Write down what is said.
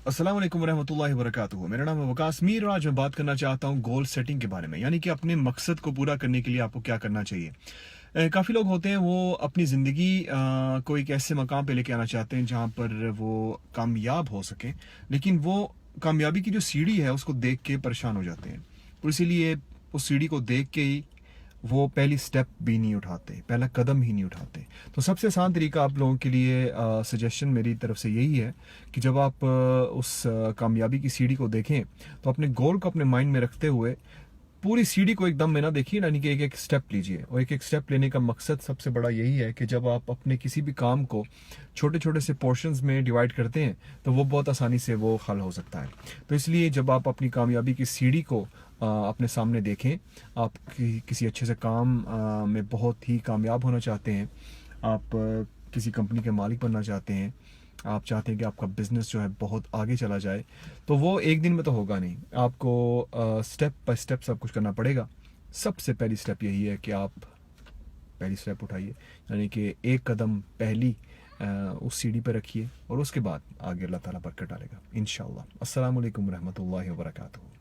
अस्सलाम वालेकुम रहमतुल्लाहि व बरकातुहू। मेरा नाम है वकास मीर और आज मैं बात करना चाहता हूँ गोल सेटिंग के बारे में, यानी कि अपने मकसद को पूरा करने के लिए आपको क्या करना चाहिए। काफ़ी लोग होते हैं वो अपनी ज़िंदगी को एक ऐसे मकाम पे लेके आना चाहते हैं जहाँ पर वो कामयाब हो सकें, लेकिन वो कामयाबी की जो सीढ़ी है उसको देख के परेशान हो जाते हैं। तो इसीलिए उस सीढ़ी को देख के ही वो पहली स्टेप भी नहीं उठाते, पहला कदम ही नहीं उठाते। तो सबसे आसान तरीका आप लोगों के लिए सजेशन मेरी तरफ से यही है कि जब आप उस कामयाबी की सीढ़ी को देखें तो अपने गोल को अपने माइंड में रखते हुए पूरी सीढ़ी को एकदम में ना देखिए, यानी कि एक एक स्टेप लीजिए। और एक एक स्टेप लेने का मकसद सबसे बड़ा यही है कि जब आप अपने किसी भी काम को छोटे छोटे से पोर्शंस में डिवाइड करते हैं तो वो बहुत आसानी से वो हल हो सकता है। तो इसलिए जब आप अपनी कामयाबी की सीढ़ी को अपने सामने देखें, आप किसी अच्छे से काम में बहुत ही कामयाब होना चाहते हैं, आप किसी कंपनी के मालिक बनना चाहते हैं, आप चाहते हैं कि आपका बिज़नेस जो है बहुत आगे चला जाए, तो वो एक दिन में तो होगा नहीं। आपको स्टेप बाय स्टेप सब कुछ करना पड़ेगा। सबसे पहली स्टेप यही है कि आप पहली स्टेप उठाइए, यानी कि एक कदम पहली उस सीढ़ी पर रखिए और उसके बाद आगे अल्लाह ताला बरकत डालेगा इंशाअल्लाह। अस्सलाम वालेकुम रहमतुल्लाहि व बरकातुहू।